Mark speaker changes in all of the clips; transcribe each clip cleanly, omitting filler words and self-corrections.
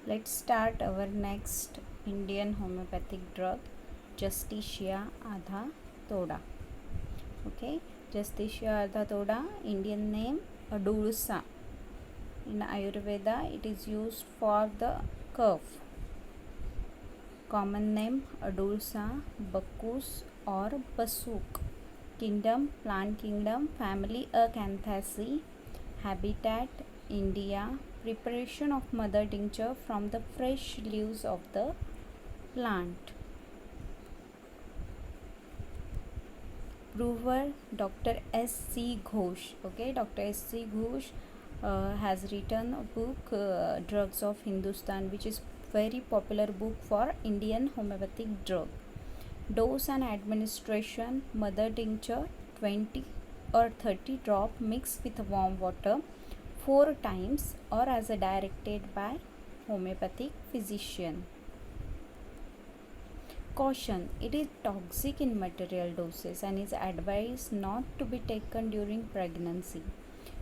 Speaker 1: Let's start our next Indian homeopathic drug, Justicia Adha Toda. Okay, Justicia Adha Toda, Indian name Adulsa. In Ayurveda, it is used for the cough. Common name Adulsa, Bacchus or Basuk. Kingdom, plant kingdom, family Acanthaceae. Habitat, India. Preparation of mother tincture from the fresh leaves of the plant. Prover Dr. S.C. Ghosh. Okay, Dr. S.C. Ghosh has written a book, Drugs of Hindustan, which is very popular book for Indian homeopathic drug. Dose and administration: mother tincture 20 or 30 drop mixed with warm water 4 times or as directed by homeopathic physician. Caution: it is toxic in material doses and is advised not to be taken during pregnancy.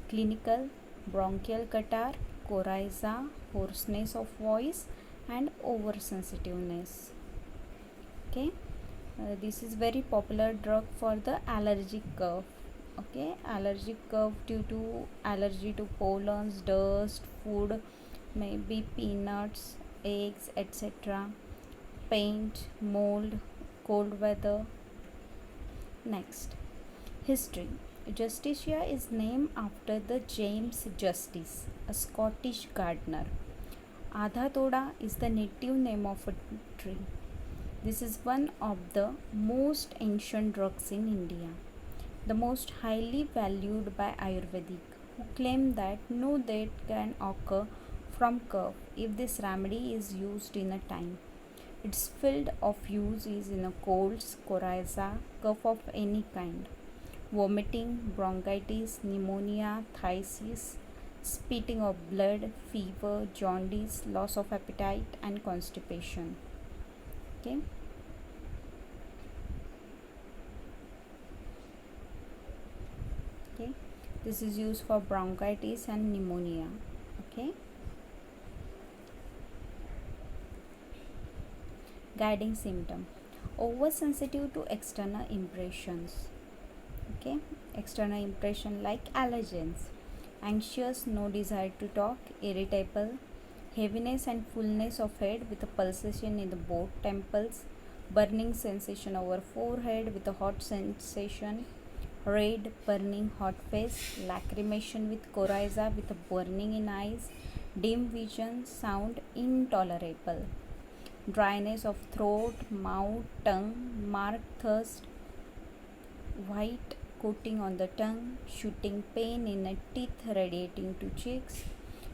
Speaker 1: Clinical: bronchial catarrh, coryza, hoarseness of voice and oversensitiveness. Okay, this is very popular drug for the allergic cough. Okay, allergic cough due to allergy to pollens, dust, food, maybe peanuts, eggs, etc. Paint, mold, cold weather. Next, history. Justicia is named after the James Justice, a Scottish gardener. Adha Toda is the native name of a tree. This is one of the most ancient drugs in India, the most highly valued by Ayurvedic, who claim that no death can occur from cough if this remedy is used in a time. Its field of use is in a colds, coryza, cough of any kind, vomiting, bronchitis, pneumonia, phthisis, spitting of blood, fever, jaundice, loss of appetite and constipation. Okay. Okay. This is used for bronchitis and pneumonia. Okay. Guiding symptom: oversensitive to external impressions. Okay, external impression like allergens, anxious, no desire to talk, irritable, heaviness and fullness of head with a pulsation in the both temples, burning sensation over forehead with a hot sensation, red, burning, hot face, lacrimation with coryza with a burning in eyes, dim vision, sound intolerable, dryness of throat, mouth, tongue, marked thirst, white coating on the tongue, shooting pain in the teeth radiating to cheeks,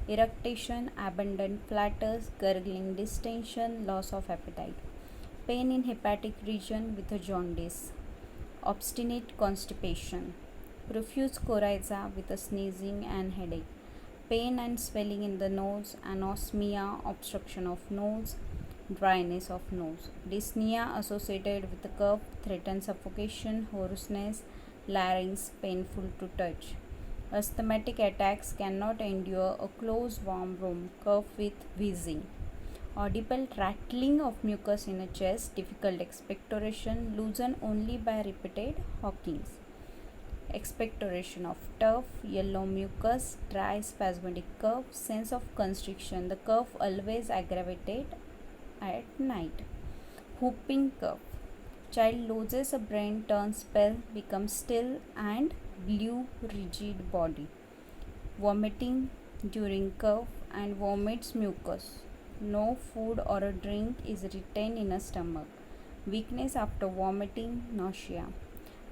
Speaker 1: eructation, abundant flatters, gurgling distension, loss of appetite, pain in hepatic region with a jaundice, obstinate constipation, profuse coryza with a sneezing and headache, pain and swelling in the nose, anosmia, obstruction of nose, dryness of nose, dyspnea associated with the cough, threatened suffocation, hoarseness, larynx painful to touch. Asthmatic attacks cannot endure a close warm room, cough with wheezing. Audible rattling of mucus in a chest, difficult expectoration, loosened only by repeated hawkings. Expectoration of tough, yellow mucus, dry spasmodic cough, sense of constriction. The cough always aggravated at night. Whooping cough. Child loses a brain, turns pale, becomes still and blue, rigid body. Vomiting during cough and vomits mucus. No food or a drink is retained in a stomach. Weakness after vomiting, nausea.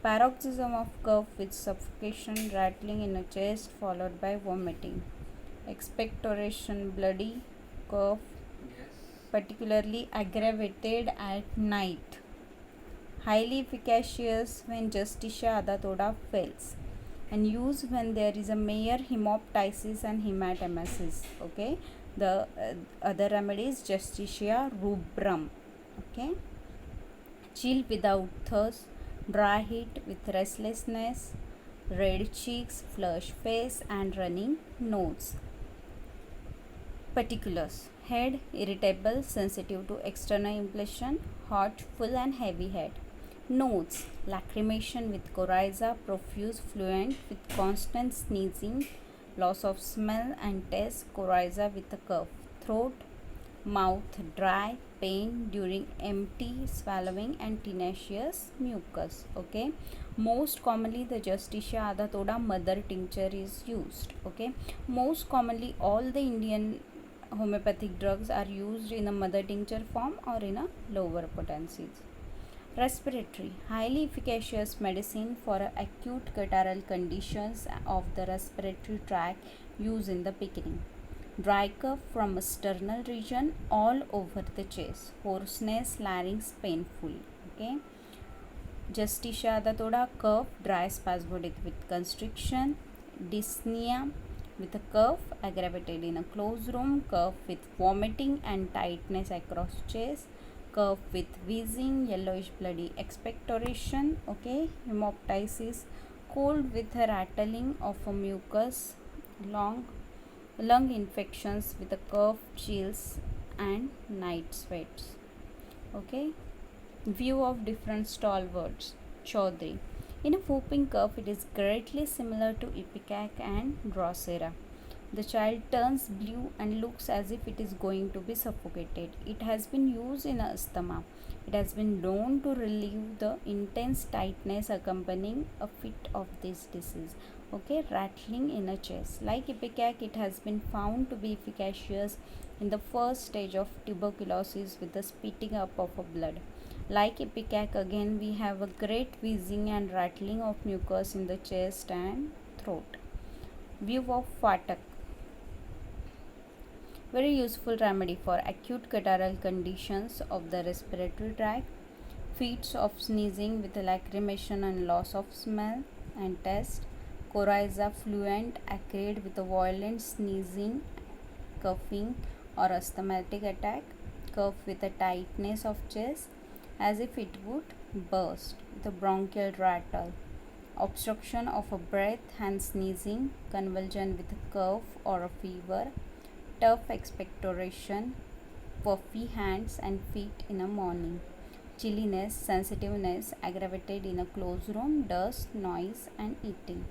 Speaker 1: Paroxysm of cough with suffocation, rattling in a chest followed by vomiting. Expectoration, bloody cough, particularly aggravated at night. Highly efficacious when Justicia Adha Toda fails, and used when there is a mere hemoptysis and hematemesis. Okay, the other remedy is Justicia rubrum. Okay, chill without thirst, dry heat with restlessness, red cheeks, flushed face and running nose. Particulars: head irritable, sensitive to external impression, hot, full and heavy head. Notes: lacrimation with coryza, profuse fluent with constant sneezing, loss of smell and taste, coryza with a cough. Throat, mouth dry, pain during empty swallowing and tenacious mucus. Okay, most commonly the Justicia adatoda mother tincture is used. Okay, most commonly all the Indian homeopathic drugs are used in a mother tincture form or in a lower potencies. Respiratory: highly efficacious medicine for acute catarrhal conditions of the respiratory tract, used in the beginning. Dry cough from sternal region all over the chest. Hoarseness, larynx painful. Okay. Justicia adatoda cough, dry spasmodic with constriction. Dyspnea with a cough aggravated in a closed room. Cough with vomiting and tightness across chest. Cough with wheezing, yellowish bloody expectoration. Okay. Hemoptysis, cold with a rattling of a mucus. Lung infections with a cough, chills and night sweats. Okay. View of different stalwarts. Chaudhary: in a whooping cough, it is greatly similar to ipecac and drosera. The child turns blue and looks as if it is going to be suffocated. It has been used in asthma. It has been known to relieve the intense tightness accompanying a fit of this disease. Okay, rattling in a chest. Like ipecac, it has been found to be efficacious in the first stage of tuberculosis with the spitting up of a blood. Like ipecac, again we have a great wheezing and rattling of mucus in the chest and throat. View of Fatak: very useful remedy for acute catarrhal conditions of the respiratory tract. Fits of sneezing with lacrimation and loss of smell and taste. Coryza fluent, acrid with a violent sneezing, coughing or asthmatic attack. Cough with a tightness of chest as if it would burst, with a bronchial rattle. Obstruction of a breath and sneezing, convulsion with a cough or a fever. Tough expectoration, puffy hands and feet in a morning. Chilliness, sensitiveness aggravated in a closed room, dust, noise and eating.